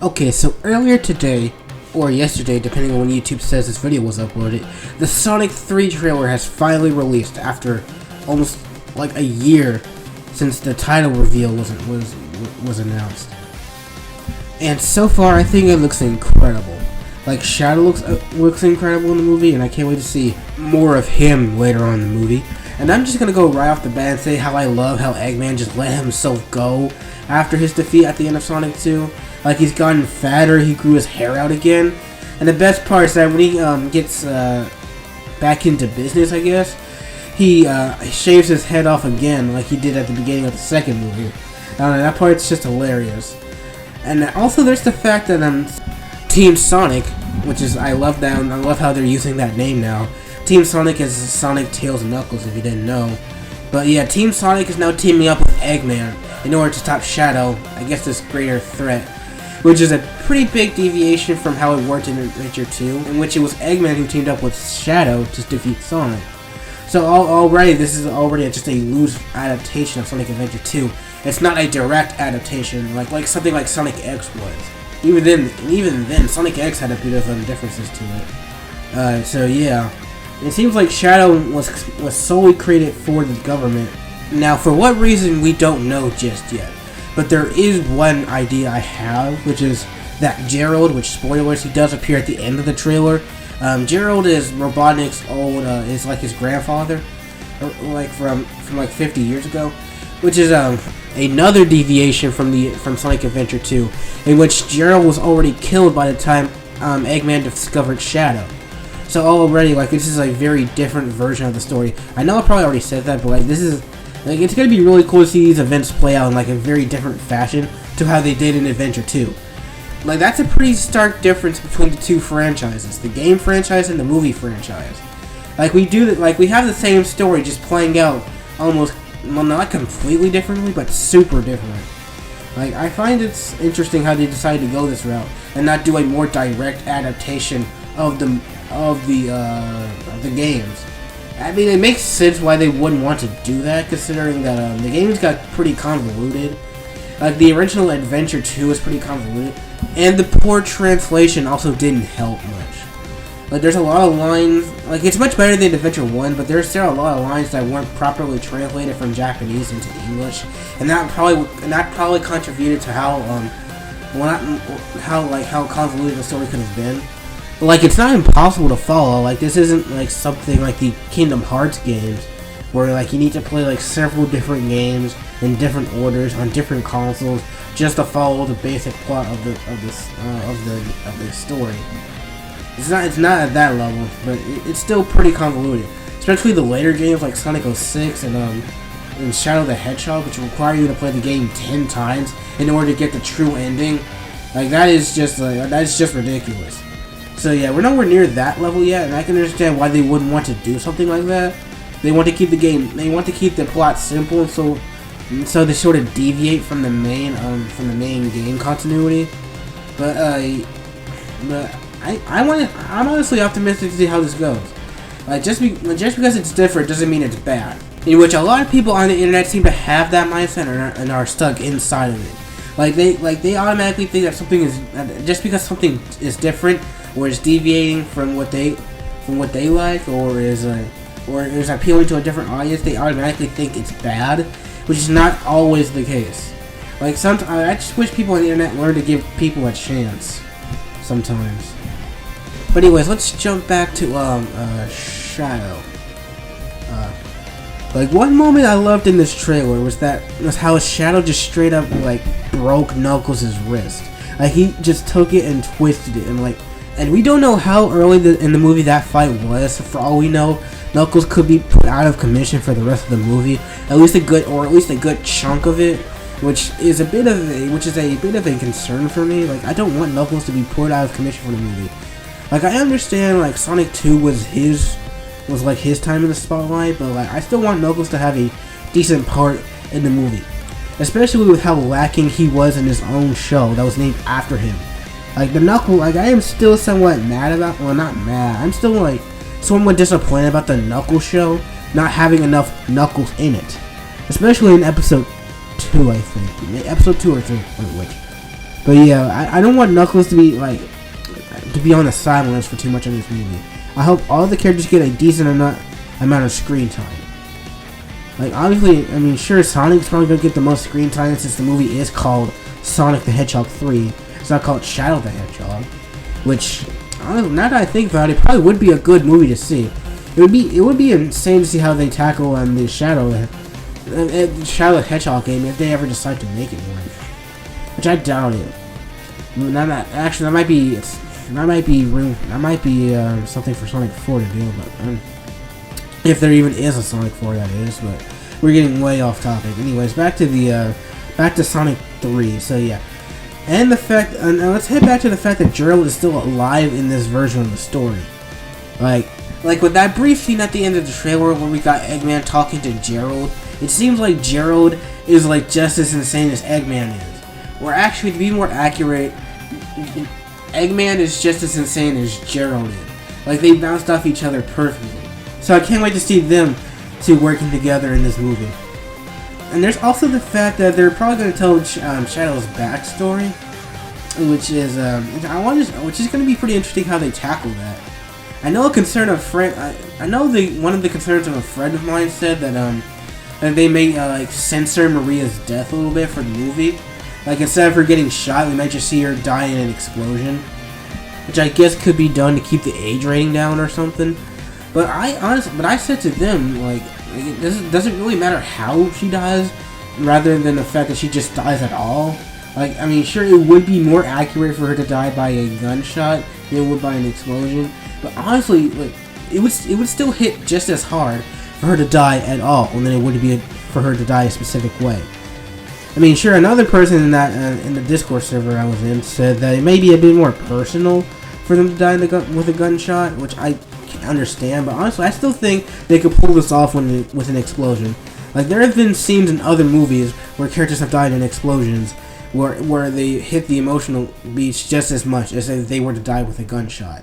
Okay, so earlier today, or yesterday, depending on when YouTube says this video was uploaded, the Sonic 3 trailer has finally released after almost like a year since the title reveal was announced. And so far, I think it looks incredible. Like, Shadow looks incredible in the movie, and I can't wait to see more of him later on in the movie. And I'm just gonna go right off the bat and say how I love how Eggman just let himself go after his defeat at the end of Sonic 2. Like, he's gotten fatter, he grew his hair out again. And the best part is that when he gets back into business, I guess, he shaves his head off again like he did at the beginning of the second movie. I don't know, that part's just hilarious. And also there's the fact that Team Sonic, which is, I love that, I love how they're using that name now. Team Sonic is Sonic, Tails, and Knuckles, if you didn't know. But yeah, Team Sonic is now teaming up with Eggman in order to stop Shadow, I guess this greater threat. Which is a pretty big deviation from how it worked in Adventure 2, in which it was Eggman who teamed up with Shadow to defeat Sonic. So already, this is already just a loose adaptation of Sonic Adventure 2. It's not a direct adaptation, like something like Sonic X was. Even then, Sonic X had a bit of differences to it. So yeah, it seems like Shadow was solely created for the government. Now, for what reason, we don't know just yet. But there is one idea I have, which is that Gerald, which, spoilers, he does appear at the end of the trailer. Gerald is Robotnik's old, is like his grandfather, like from like 50 years ago, which is another deviation from Sonic Adventure 2, in which Gerald was already killed by the time Eggman discovered Shadow. So already, like, this is a very different version of the story. I know I probably already said that, but like, this is, like, it's gonna be really cool to see these events play out in like a very different fashion to how they did in Adventure 2. Like, that's a pretty stark difference between the two franchises, the game franchise and the movie franchise. Like, we have the same story just playing out almost, well, not completely differently, but super different. Like, I find it's interesting how they decided to go this route and not do a more direct adaptation of the games. I mean, it makes sense why they wouldn't want to do that, considering that the games got pretty convoluted. Like, the original Adventure 2 was pretty convoluted, and the poor translation also didn't help much. Like, there's a lot of lines, like, it's much better than Adventure 1, but there's still a lot of lines that weren't properly translated from Japanese into English, and that probably contributed to how convoluted the story could have been. Like, it's not impossible to follow. Like, this isn't like something like the Kingdom Hearts games, where like you need to play like several different games in different orders on different consoles just to follow the basic plot of the story. It's not at that level, but it's still pretty convoluted. Especially the later games like Sonic 06 and Shadow the Hedgehog, which require you to play the game 10 times in order to get the true ending. Like, that's just ridiculous. So yeah, we're nowhere near that level yet, and I can understand why they wouldn't want to do something like that. They want to keep the plot simple, so they sort of deviate from the main game continuity. But I'm honestly optimistic to see how this goes. Just because it's different doesn't mean it's bad. In which a lot of people on the internet seem to have that mindset and are stuck inside of it. Like they automatically think that something is, just because something is different or is deviating from what they like, or is appealing to a different audience, they automatically think it's bad, which is not always the case. Like, sometimes I just wish people on the internet learn to give people a chance sometimes. But anyways, let's jump back to Shadow. Like, one moment I loved in this trailer was how Shadow just straight up like broke Knuckles' wrist. Like, he just took it and twisted it, and we don't know how early in the movie that fight was. So for all we know, Knuckles could be put out of commission for the rest of the movie, at least a good chunk of it, which is a bit of a concern for me. Like, I don't want Knuckles to be put out of commission for the movie. Like, I understand like Sonic 2 was his time in the spotlight, but like, I still want Knuckles to have a decent part in the movie, especially with how lacking he was in his own show that was named after him. Like, the Knuckles, like, I am still somewhat mad about, well, not mad, I'm still like somewhat disappointed about the Knuckles show not having enough Knuckles in it, especially in episode 2, I think. Episode 2 or 3, wait. But yeah, I don't want Knuckles to be like on the sidelines for too much in this movie. I hope all the characters get a decent amount of screen time. Like, obviously, I mean, sure, Sonic's probably gonna get the most screen time since the movie is called Sonic the Hedgehog 3. It's not called Shadow the Hedgehog, which, now that I think about it, probably would be a good movie to see. It would be insane to see how they tackle the Shadow the Hedgehog game if they ever decide to make it one, which I doubt it. Actually, that might be something for Sonic 4 to do, but if there even is a Sonic 4, that is. But we're getting way off topic. Anyways, back to Sonic 3. So yeah, and let's head back to the fact that Gerald is still alive in this version of the story. Like with that brief scene at the end of the trailer where we got Eggman talking to Gerald, it seems like Gerald is like just as insane as Eggman is. Or actually, to be more accurate, Eggman is just as insane as Gerald is. Like, they bounced off each other perfectly. So I can't wait to see them two working together in this movie. And there's also the fact that they're probably going to tell Shadow's backstory, which is going to be pretty interesting how they tackle that. I know one of the concerns of a friend of mine said that they may like censor Maria's death a little bit for the movie. Like, instead of her getting shot, we might just see her die in an explosion, which I guess could be done to keep the age rating down or something. But I said to them, like, it doesn't really matter how she dies, rather than the fact that she just dies at all. Like, I mean, sure, it would be more accurate for her to die by a gunshot than it would by an explosion. But honestly, like, it would still hit just as hard for her to die at all, than it would be for her to die a specific way. I mean, sure, another person in the Discord server I was in said that it may be a bit more personal for them to die with a gunshot, which I can understand. But honestly, I still think they could pull this off with an explosion. Like, there have been scenes in other movies where characters have died in explosions, where they hit the emotional beats just as much as if they were to die with a gunshot.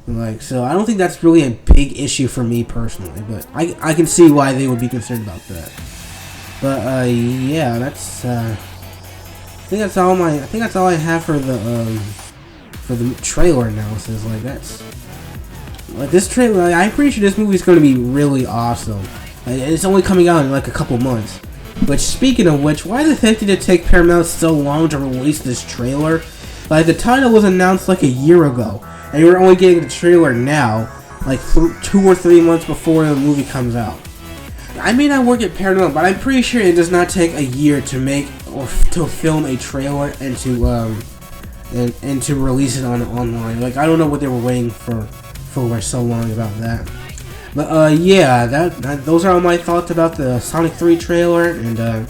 Like, so I don't think that's really a big issue for me personally, but I can see why they would be concerned about that. But yeah, that's I think that's all I have for the trailer analysis. Like this trailer, I'm pretty sure this movie's going to be really awesome. It's only coming out in like a couple months. Which, speaking of which, why the heck did it take Paramount so long to release this trailer? Like, the title was announced like a year ago, and we're only getting the trailer now, like 2 or 3 months before the movie comes out. I may not work at Paramount, but I'm pretty sure it does not take a year to make or to film a trailer and to release it online. Like, I don't know what they were waiting for so long about that. But yeah, those are all my thoughts about the Sonic 3 trailer, and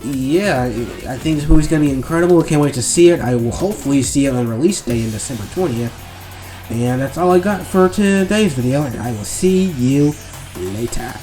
yeah, I think this movie's gonna be incredible. I can't wait to see it. I will hopefully see it on release day in December 20th. And that's all I got for today's video, and I will see you later.